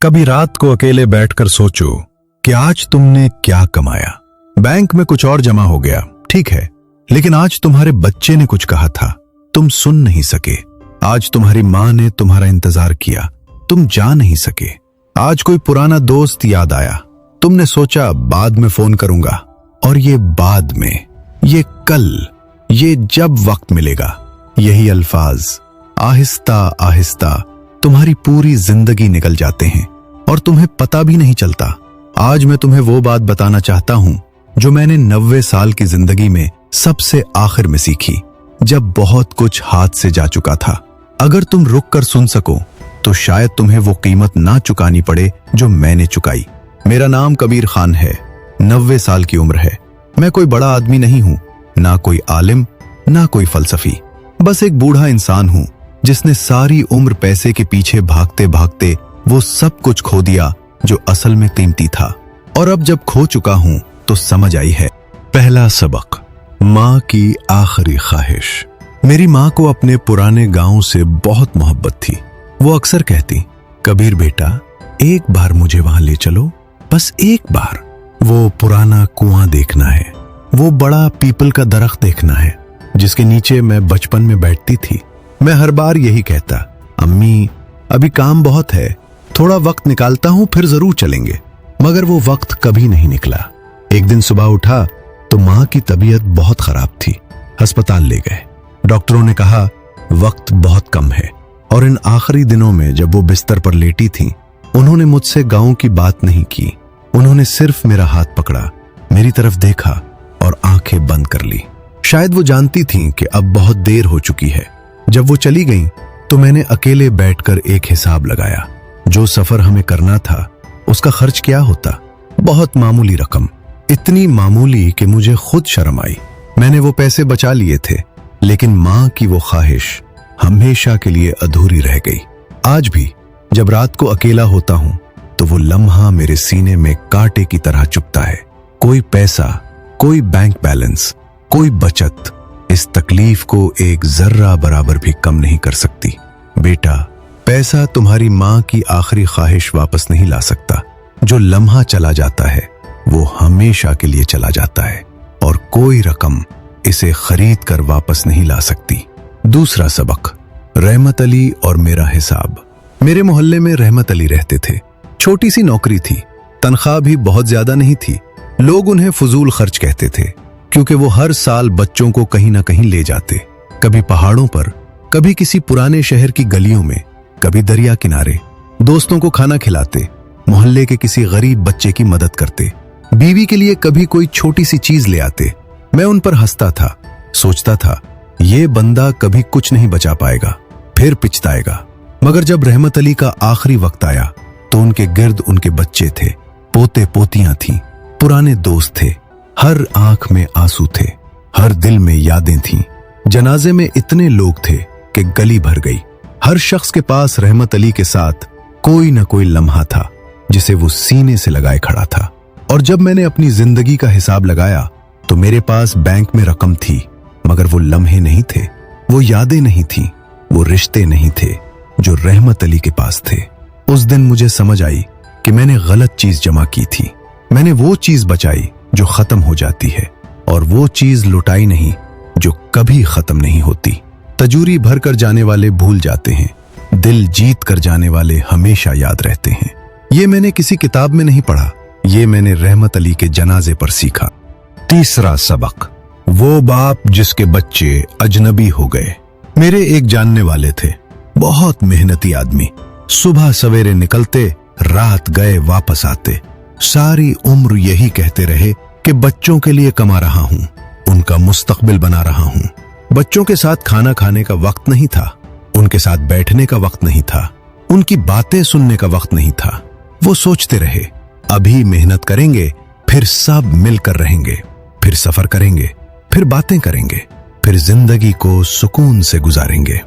कभी रात को अकेले बैठकर सोचो कि आज तुमने क्या कमाया। बैंक में कुछ और जमा हो गया, ठीक है, लेकिन आज तुम्हारे बच्चे ने कुछ कहा था, तुम सुन नहीं सके। आज तुम्हारी मां ने तुम्हारा इंतजार किया, तुम जा नहीं सके। आज कोई पुराना दोस्त याद आया, तुमने सोचा बाद में फोन करूंगा, और ये बाद में, ये कल, ये जब वक्त मिलेगा, यही अल्फाज आहिस्ता आहिस्ता तुम्हारी पूरी जिंदगी निकल जाते हैं और तुम्हें पता भी नहीं चलता। आज मैं तुम्हें वो बात बताना चाहता हूं जो मैंने 90 साल की जिंदगी में सबसे आखिर में सीखी, जब बहुत कुछ हाथ से जा चुका था। अगर तुम रुक कर सुन सको तो शायद तुम्हें वो कीमत ना चुकानी पड़े जो मैंने चुकाई। मेरा नाम कबीर खान है, 90 साल की उम्र है। मैं कोई बड़ा आदमी नहीं हूं, ना कोई आलिम, ना कोई फलसफी, बस एक बूढ़ा इंसान हूं जिसने सारी उम्र पैसे के पीछे भागते भागते वो सब कुछ खो दिया जो असल में कीमती था। और अब जब खो चुका हूं तो समझ आई है। पहला सबक, मां की आखिरी ख्वाहिश। मेरी मां को अपने पुराने गांव से बहुत मोहब्बत थी। वो अक्सर कहती, कबीर बेटा, एक बार मुझे वहां ले चलो, बस एक बार। वो पुराना कुआं देखना है, वो बड़ा पीपल का दरख्त देखना है जिसके नीचे मैं बचपन में बैठती थी। मैं हर बार यही कहता, अम्मी अभी काम बहुत है, थोड़ा वक्त निकालता हूं, फिर जरूर चलेंगे। मगर वो वक्त कभी नहीं निकला। एक दिन सुबह उठा तो मां की तबीयत बहुत खराब थी। अस्पताल ले गए। डॉक्टरों ने कहा वक्त बहुत कम है। और इन आखिरी दिनों में जब वो बिस्तर पर लेटी थी, उन्होंने मुझसे गांव की बात नहीं की। उन्होंने सिर्फ मेरा हाथ पकड़ा, मेरी तरफ देखा और आंखें बंद कर ली। शायद वो जानती थीं कि अब बहुत देर हो चुकी है। जब वो चली गईं, तो मैंने अकेले बैठकर एक हिसाब लगाया। जो सफर हमें करना था उसका खर्च क्या होता? बहुत मामूली रकम, इतनी मामूली कि मुझे खुद शर्म आई। मैंने वो पैसे बचा लिए थे, लेकिन मां की वो ख्वाहिश हमेशा के लिए अधूरी रह गई। आज भी जब रात को अकेला होता हूं तो वो लम्हा मेरे सीने में कांटे की तरह चुभता है। कोई पैसा, कोई बैंक बैलेंस, कोई बचत इस तकलीफ को एक जर्रा बराबर भी कम नहीं कर सकती। बेटा, पैसा तुम्हारी मां की आखिरी ख्वाहिश वापस नहीं ला सकता। जो लम्हा चला जाता है वो हमेशा के लिए चला जाता है, और कोई रकम इसे खरीद कर वापस नहीं ला सकती। दूसरा सबक, रहमत अली और मेरा हिसाब। मेरे मोहल्ले में रहमत अली रहते थे। छोटी सी नौकरी थी, तनख्वाह भी बहुत ज्यादा नहीं थी। लोग उन्हें फजूल खर्च कहते थे क्योंकि वो हर साल बच्चों को कहीं ना कहीं ले जाते, कभी पहाड़ों पर, कभी किसी पुराने शहर की गलियों में, कभी दरिया किनारे। दोस्तों को खाना खिलाते, मोहल्ले के किसी गरीब बच्चे की मदद करते, बीवी के लिए कभी कोई छोटी सी चीज ले आते। मैं उन पर हंसता था, सोचता था ये बंदा कभी कुछ नहीं बचा पाएगा, फिर पिछताएगा। मगर जब रहमत अली का आखिरी वक्त आया तो उनके गिर्द उनके बच्चे थे, पोते पोतियां थीं, पुराने दोस्त थे। हर आंख में आंसू थे, हर दिल में यादें थीं। जनाजे में इतने लोग थे कि गली भर गई। हर शख्स के पास रहमत अली के साथ कोई न कोई लम्हा था जिसे वो सीने से लगाए खड़ा था। और जब मैंने अपनी जिंदगी का हिसाब लगाया तो मेरे पास बैंक में रकम थी, मगर वो लम्हे नहीं थे, वो यादें नहीं थी, वो रिश्ते नहीं थे जो रहमत अली के पास थे। उस दिन मुझे समझ आई कि मैंने गलत चीज जमा की थी। मैंने वो चीज बचाई जो खत्म हो जाती है, और वो चीज लुटाई नहीं जो कभी खत्म नहीं होती। तजूरी भर कर जाने वाले भूल जाते हैं, दिल जीत कर जाने वाले हमेशा याद रहते हैं। ये मैंने किसी किताब में नहीं पढ़ा, ये मैंने रहमत अली के जनाजे पर सीखा। तीसरा सबक, वो बाप जिसके बच्चे अजनबी हो गए। मेरे एक जानने वाले थे, बहुत मेहनती आदमी। सुबह सवेरे निकलते, रात गए वापस आते। सारी उम्र यही कहते रहे कि बच्चों के लिए कमा रहा हूं, उनका मुस्तकबिल बना रहा हूं। बच्चों के साथ खाना खाने का वक्त नहीं था, उनके साथ बैठने का वक्त नहीं था, उनकी बातें सुनने का वक्त नहीं था। वो सोचते रहे, अभी मेहनत करेंगे, फिर सब मिलकर रहेंगे, फिर सफर करेंगे, फिर बातें करेंगे, फिर जिंदगी को सुकून से गुजारेंगे।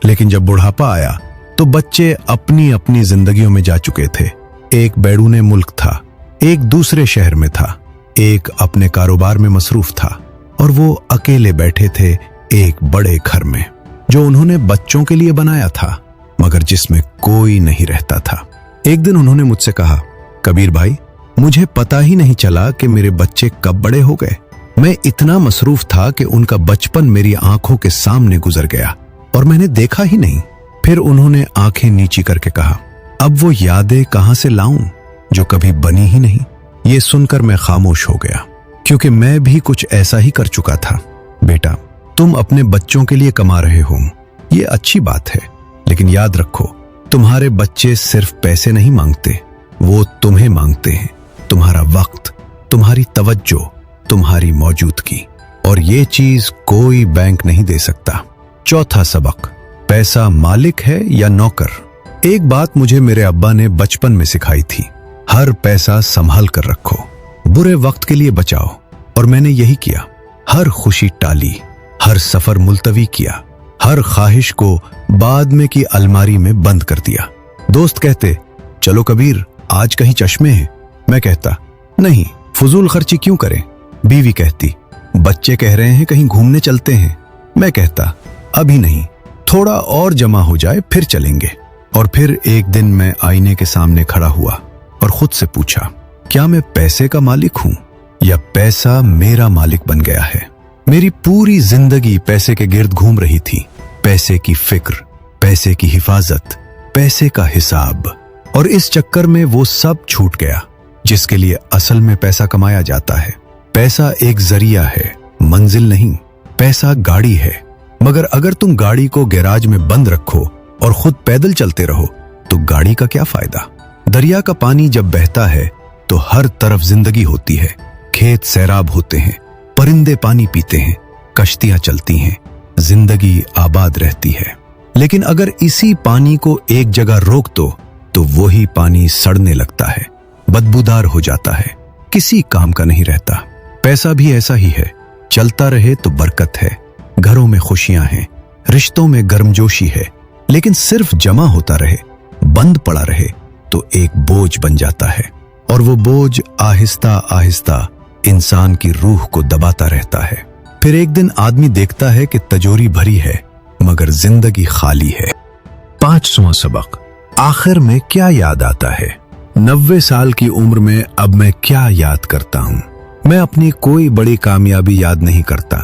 लेकिन जब बुढ़ापा आया तो बच्चे अपनी अपनी जिंदगियों में जा चुके थे। एक बैरूने मुल्क था, एक दूसरे शहर में था, एक अपने कारोबार में मसरूफ था, और वो अकेले बैठे थे एक बड़े घर में जो उन्होंने बच्चों के लिए बनाया था, मगर जिसमें कोई नहीं रहता था। एक दिन उन्होंने मुझसे कहा, कबीर भाई, मुझे पता ही नहीं चला कि मेरे बच्चे कब बड़े हो गए। मैं इतना मसरूफ था कि उनका बचपन मेरी आंखों के सामने गुजर गया और मैंने देखा ही नहीं। फिर उन्होंने आंखें नीची करके कहा, अब वो यादें कहां से लाऊं जो कभी बनी ही नहीं। ये सुनकर मैं खामोश हो गया, क्योंकि मैं भी कुछ ऐसा ही कर चुका था। बेटा, तुम अपने बच्चों के लिए कमा रहे हो, ये अच्छी बात है, लेकिन याद रखो, तुम्हारे बच्चे सिर्फ पैसे नहीं मांगते, वो तुम्हें मांगते हैं, तुम्हारा वक्त, तुम्हारी तवज्जो, तुम्हारी मौजूदगी, और ये चीज कोई बैंक नहीं दे सकता। चौथा सबक, पैसा मालिक है या नौकर। एक बात मुझे मेरे अब्बा ने बचपन में सिखाई थी, हर पैसा संभाल कर रखो, बुरे वक्त के लिए बचाओ। और मैंने यही किया। हर खुशी टाली, हर सफर मुलतवी किया, हर ख्वाहिश को बाद में की अलमारी में बंद कर दिया। दोस्त कहते, चलो कबीर, आज कहीं चश्मे हैं। मैं कहता, नहीं, फजूल खर्ची क्यों करें। बीवी कहती, बच्चे कह रहे हैं कहीं घूमने चलते हैं। मैं कहता, अभी नहीं, थोड़ा और जमा हो जाए फिर चलेंगे। और फिर एक दिन मैं आईने के सामने खड़ा हुआ और खुद से पूछा, क्या मैं पैसे का मालिक हूं या पैसा मेरा मालिक बन गया है। मेरी पूरी जिंदगी पैसे के गिर्द घूम रही थी, पैसे की फिक्र, पैसे की हिफाजत, पैसे का हिसाब। और इस चक्कर में वो सब छूट गया जिसके लिए असल में पैसा कमाया जाता है। पैसा एक जरिया है, मंजिल नहीं। पैसा गाड़ी है, मगर अगर तुम गाड़ी को गैराज में बंद रखो और खुद पैदल चलते रहो तो गाड़ी का क्या फायदा। दरिया का पानी जब बहता है तो हर तरफ जिंदगी होती है, खेत सैराब होते हैं, परिंदे पानी पीते हैं, कश्तियां चलती हैं, जिंदगी आबाद रहती है। लेकिन अगर इसी पानी को एक जगह रोक दो तो वही पानी सड़ने लगता है, बदबूदार हो जाता है, किसी काम का नहीं रहता। पैसा भी ऐसा ही है, चलता रहे तो बरकत है, घरों में खुशियां हैं, रिश्तों में गर्मजोशी है। लेकिन सिर्फ जमा होता रहे, बंद पड़ा रहे तो एक बोझ बन जाता है, और वो बोझ आहिस्ता आहिस्ता इंसान की रूह को दबाता रहता है। फिर एक दिन आदमी देखता है कि तिजोरी भरी है मगर जिंदगी खाली है। 5वां सबक, आखिर में क्या याद आता है। 90 साल की उम्र में अब मैं क्या याद करता हूं। मैं अपनी कोई बड़ी कामयाबी याद नहीं करता,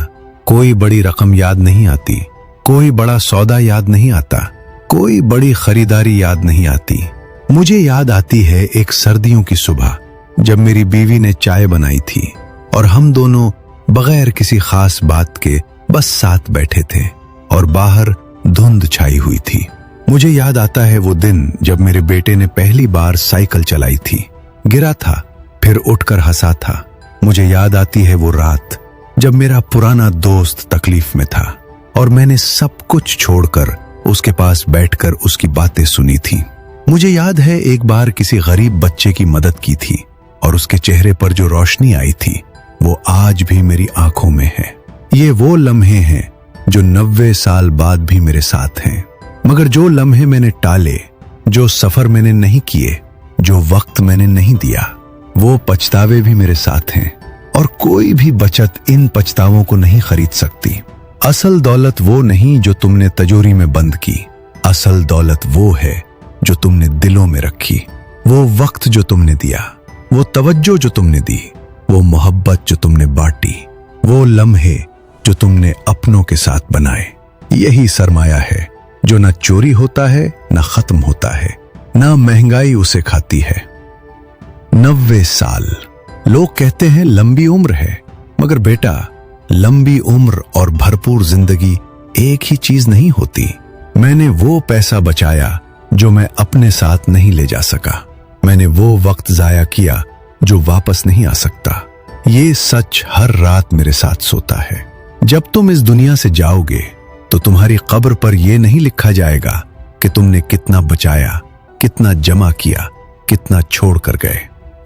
कोई बड़ी रकम याद नहीं आती, कोई बड़ा सौदा याद नहीं आता, कोई बड़ी खरीदारी याद नहीं आती। मुझे याद आती है एक सर्दियों की सुबह जब मेरी बीवी ने चाय बनाई थी और हम दोनों बगैर किसी खास बात के बस साथ बैठे थे और बाहर धुंध छाई हुई थी। मुझे याद आता है वो दिन जब मेरे बेटे ने पहली बार साइकिल चलाई थी, गिरा था फिर उठकर हंसा था। मुझे याद आती है वो रात जब मेरा पुराना दोस्त तकलीफ में था और मैंने सब कुछ छोड़कर उसके पास बैठकर उसकी बातें सुनी थी। मुझे याद है एक बार किसी गरीब बच्चे की मदद की थी और उसके चेहरे पर जो रोशनी आई थी वो आज भी मेरी आंखों में है। ये वो लम्हे हैं जो 90 साल बाद भी मेरे साथ हैं। मगर जो लम्हे मैंने टाले, जो सफर मैंने नहीं किए, जो वक्त मैंने नहीं दिया, वो पछतावे भी मेरे साथ हैं और कोई भी बचत इन पछतावों को नहीं खरीद सकती। असल दौलत वो नहीं जो तुमने तिजोरी में बंद की, असल दौलत वो है जो तुमने दिलों में रखी। वो वक्त जो तुमने दिया, वो तवज्जो जो तुमने दी, वो मोहब्बत जो तुमने बांटी, वो लम्हे जो तुमने अपनों के साथ बनाए। यही सरमाया है जो न चोरी होता है, न खत्म होता है, न महंगाई उसे खाती है। 90 साल लोग कहते हैं लंबी उम्र है, मगर बेटा, लंबी उम्र और भरपूर जिंदगी एक ही चीज नहीं होती। मैंने वो पैसा बचाया जो मैं अपने साथ नहीं ले जा सका। मैंने वो वक्त जाया किया जो वापस नहीं आ सकता। ये सच हर रात मेरे साथ सोता है। जब तुम इस दुनिया से जाओगे तो तुम्हारी कब्र पर यह नहीं लिखा जाएगा कि तुमने कितना बचाया, कितना जमा किया, कितना छोड़ कर गए।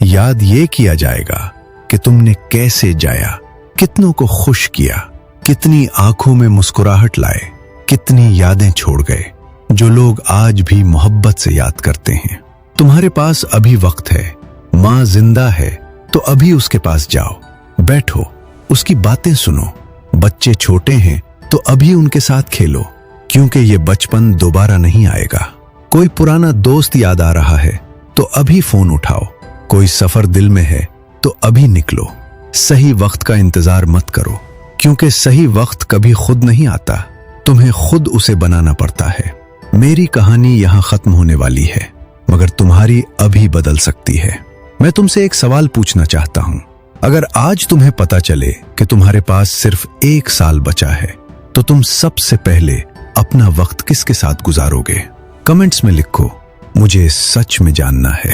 याद ये किया जाएगा कि तुमने कैसे जाया, कितनों को खुश किया, कितनी आंखों में मुस्कुराहट लाए, कितनी यादें छोड़ गए जो लोग आज भी मोहब्बत से याद करते हैं। तुम्हारे पास अभी वक्त है, माँ जिंदा है तो अभी उसके पास जाओ, बैठो, उसकी बातें सुनो। बच्चे छोटे हैं तो अभी उनके साथ खेलो, क्योंकि ये बचपन दोबारा नहीं आएगा। कोई पुराना दोस्त याद आ रहा है तो अभी फोन उठाओ। कोई सफर दिल में है तो अभी निकलो। सही वक्त का इंतजार मत करो, क्योंकि सही वक्त कभी खुद नहीं आता, तुम्हें खुद उसे बनाना पड़ता है। मेरी कहानी यहां खत्म होने वाली है, मगर तुम्हारी अभी बदल सकती है। मैं तुमसे एक सवाल पूछना चाहता हूं। अगर आज तुम्हें पता चले कि तुम्हारे पास सिर्फ 1 साल बचा है, तो तुम सबसे पहले अपना वक्त किसके साथ गुजारोगे? कमेंट्स में लिखो, मुझे सच में जानना है।